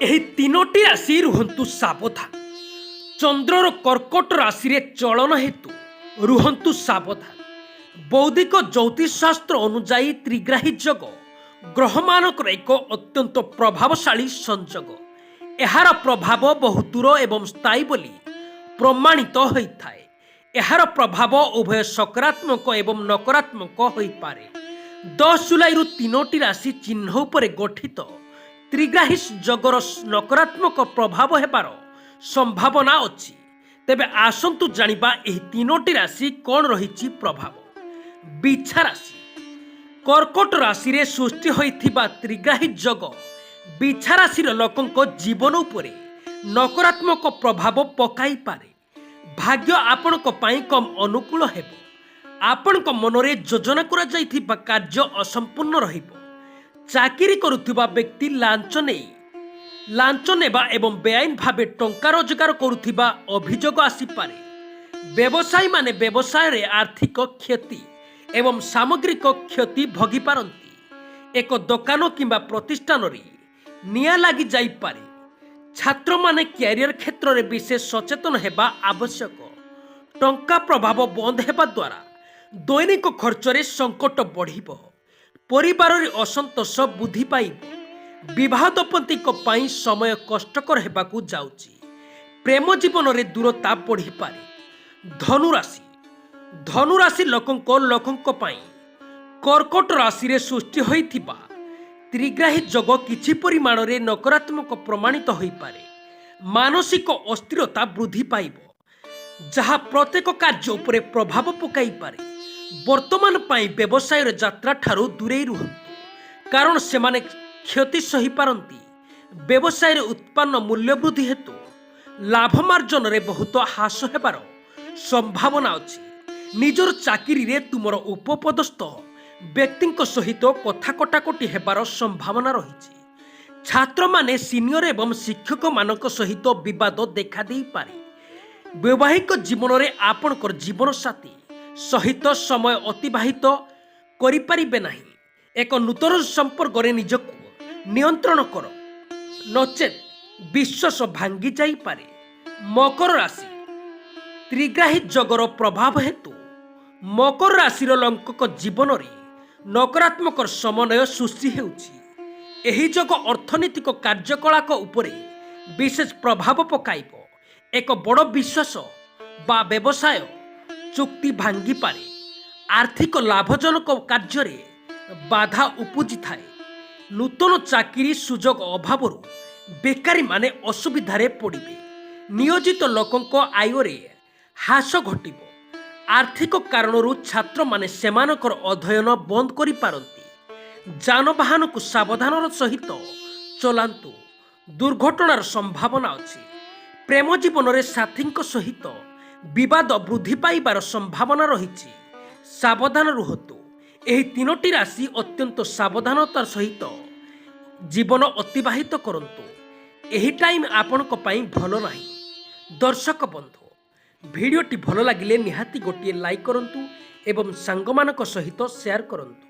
ଏହି ତିନୋଟି ରାଶି ରୁହନ୍ତୁ ସାବଧାନ। ଚନ୍ଦ୍ରର କର୍କଟ ରାଶିରେ ଚଳନ ହେତୁ ରୁହନ୍ତୁ ସାବଧାନ। ବୌଦ୍ଧିକ ଜ୍ୟୋତିଷ ଶାସ୍ତ୍ର ଅନୁଯାୟୀ ତ୍ରିଗ୍ରାହୀ ଯୋଗ ଗ୍ରହମାନଙ୍କର ଏକ ଅତ୍ୟନ୍ତ ପ୍ରଭାବଶାଳୀ ସଂଯୋଗ। ଏହାର ପ୍ରଭାବ ବହୁ ଦୂର ଏବଂ ସ୍ଥାୟୀ ବୋଲି ପ୍ରମାଣିତ ହୋଇଥାଏ। ଏହାର ପ୍ରଭାବ ଉଭୟ ସକାରାତ୍ମକ ଏବଂ ନକାରାତ୍ମକ ହୋଇପାରେ। 10 ଜୁଲାଇରୁ ତିନୋଟି ରାଶି ଚିହ୍ନ ଉପରେ ଗଠିତ ତ୍ରିଗ୍ରାହୀ ଯୋଗର ନକାରାତ୍ମକ ପ୍ରଭାବ ହେବାର ସମ୍ଭାବନା ଅଛି। ତେବେ ଆସନ୍ତୁ ଜାଣିବା ଏହି ତିନୋଟି ରାଶି କ'ଣ ରହିଛି ପ୍ରଭାବ। ବିଛା ରାଶି। କର୍କଟ ରାଶିରେ ସୃଷ୍ଟି ହୋଇଥିବା ତ୍ରିଗ୍ରାହୀ ଯୋଗ ବିଛା ରାଶିର ଲୋକଙ୍କ ଜୀବନ ଉପରେ ନକାରାତ୍ମକ ପ୍ରଭାବ ପକାଇପାରେ। ଭାଗ୍ୟ ଆପଣଙ୍କ ପାଇଁ କମ୍ ଅନୁକୂଳ ହେବ। ଆପଣଙ୍କ ମନରେ ଯୋଜନା କରାଯାଇଥିବା କାର୍ଯ୍ୟ ଅସମ୍ପୂର୍ଣ୍ଣ ରହିବ। ଚାକିରି କରୁଥିବା ବ୍ୟକ୍ତି ଲାଞ୍ଚ ନେବା ଏବଂ ବେଆଇନ ଭାବେ ଟଙ୍କା ରୋଜଗାର କରୁଥିବା ଅଭିଯୋଗ ଆସିପାରେ। ବ୍ୟବସାୟୀମାନେ ବ୍ୟବସାୟରେ ଆର୍ଥିକ କ୍ଷତି ଏବଂ ସାମଗ୍ରିକ କ୍ଷତି ଭୋଗିପାରନ୍ତି। ଏକ ଦୋକାନ କିମ୍ବା ପ୍ରତିଷ୍ଠାନରେ ନିଆଁ ଲାଗି ଯାଇପାରେ। ଛାତ୍ରମାନେ କ୍ୟାରିୟର କ୍ଷେତ୍ରରେ ବିଶେଷ ସଚେତନ ହେବା ଆବଶ୍ୟକ। ଟଙ୍କା ପ୍ରଭାବ ବନ୍ଦ ହେବା ଦ୍ୱାରା ଦୈନିକ ଖର୍ଚ୍ଚରେ ସଙ୍କଟ ବଢ଼ିବ। ପରିବାରରେ ଅସନ୍ତୋଷ ବୃଦ୍ଧି ପାଇବ। ବିବାହ ଦମ୍ପତିଙ୍କ ପାଇଁ ସମୟ କଷ୍ଟକର ହେବାକୁ ଯାଉଛି। ପ୍ରେମ ଜୀବନରେ ଦୂରତା ବଢ଼ିପାରେ। ଧନୁରାଶି। ଧନୁରାଶି ଲୋକଙ୍କ ପାଇଁ କର୍କଟ ରାଶିରେ ସୃଷ୍ଟି ହୋଇଥିବା ତ୍ରିଗ୍ରାହୀ ଯୋଗ କିଛି ପରିମାଣରେ ନକାରାତ୍ମକ ପ୍ରମାଣିତ ହୋଇପାରେ। ମାନସିକ ଅସ୍ଥିରତା ବୃଦ୍ଧି ପାଇବ, ଯାହା ପ୍ରତ୍ୟେକ କାର୍ଯ୍ୟ ଉପରେ ପ୍ରଭାବ ପକାଇପାରେ। ବର୍ତ୍ତମାନ ପାଇଁ ବ୍ୟବସାୟର ଯାତ୍ରା ଠାରୁ ଦୂରେଇ ରୁହନ୍ତୁ, କାରଣ ସେମାନେ କ୍ଷତି ସହିପାରନ୍ତି। ବ୍ୟବସାୟରେ ଉତ୍ପନ୍ନ ମୂଲ୍ୟ ବୃଦ୍ଧି ହେତୁ ଲାଭ ମାର୍ଜନରେ ବହୁତ ହ୍ରାସ ହେବାର ସମ୍ଭାବନା ଅଛି। ନିଜର ଚାକିରିରେ ତୁମର ଉପପଦସ୍ଥ ବ୍ୟକ୍ତିଙ୍କ ସହିତ କଥା କଟାକଟି ହେବାର ସମ୍ଭାବନା ରହିଛି। ଛାତ୍ରମାନେ ସିନିୟର ଏବଂ ଶିକ୍ଷକମାନଙ୍କ ସହିତ ବିବାଦ ଦେଖାଦେଇପାରେ। ବୈବାହିକ ଜୀବନରେ ଆପଣଙ୍କର ଜୀବନସାଥୀ ସହିତ ସମୟ ଅତିବାହିତ କରିପାରିବେ ନାହିଁ। ଏକ ନୂତନ ସମ୍ପର୍କରେ ନିଜକୁ ନିୟନ୍ତ୍ରଣ କର, ନଚେତ୍ ବିଶ୍ୱାସ ଭାଙ୍ଗି ଯାଇପାରେ। ମକର ରାଶି। ତ୍ରିଗ୍ରାହୀ ଯୋଗର ପ୍ରଭାବ ହେତୁ ମକର ରାଶିର ଲୋକଙ୍କ ଜୀବନରେ ନକାରାତ୍ମକ ସମନ୍ୱୟ ସୃଷ୍ଟି ହେଉଛି। ଏହି ଯୋଗ ଅର୍ଥନୈତିକ କାର୍ଯ୍ୟକଳାପ ଉପରେ ବିଶେଷ ପ୍ରଭାବ ପକାଇବ। ଏକ ବଡ଼ ବିଶ୍ୱାସ ବା ବ୍ୟବସାୟ ଚୁକ୍ତି ଭାଙ୍ଗିପାରେ। ଆର୍ଥିକ ଲାଭଜନକ କାର୍ଯ୍ୟରେ ବାଧା ଉପୁଜିଥାଏ। ନୂତନ ଚାକିରି ସୁଯୋଗ ଅଭାବରୁ ବେକାରୀମାନେ ଅସୁବିଧାରେ ପଡ଼ିବେ। ନିୟୋଜିତ ଲୋକଙ୍କ ଆୟରେ ହ୍ରାସ ଘଟିବ। ଆର୍ଥିକ କାରଣରୁ ଛାତ୍ରମାନେ ସେମାନଙ୍କର ଅଧ୍ୟୟନ ବନ୍ଦ କରିପାରନ୍ତି। ଯାନବାହନକୁ ସାବଧାନର ସହିତ ଚଲାନ୍ତୁ, ଦୁର୍ଘଟଣାର ସମ୍ଭାବନା ଅଛି। ପ୍ରେମ ଜୀବନରେ ସାଥୀଙ୍କ ସହିତ ବିବାଦ ବୃଦ୍ଧି ପାଇବାର ସମ୍ଭାବନା ରହିଛି। ସାବଧାନ ରୁହନ୍ତୁ। ଏହି ତିନୋଟି ରାଶି ଅତ୍ୟନ୍ତ ସାବଧାନତାର ସହିତ ଜୀବନ ଅତିବାହିତ କରନ୍ତୁ। ଏହି ଟାଇମ୍ ଆପଣଙ୍କ ପାଇଁ ଭଲ ନାହିଁ। ଦର୍ଶକ ବନ୍ଧୁ, ଭିଡ଼ିଓଟି ଭଲ ଲାଗିଲେ ନିହାତି ଗୋଟିଏ ଲାଇକ୍ କରନ୍ତୁ ଏବଂ ସାଙ୍ଗମାନଙ୍କ ସହିତ ସେୟାର କରନ୍ତୁ।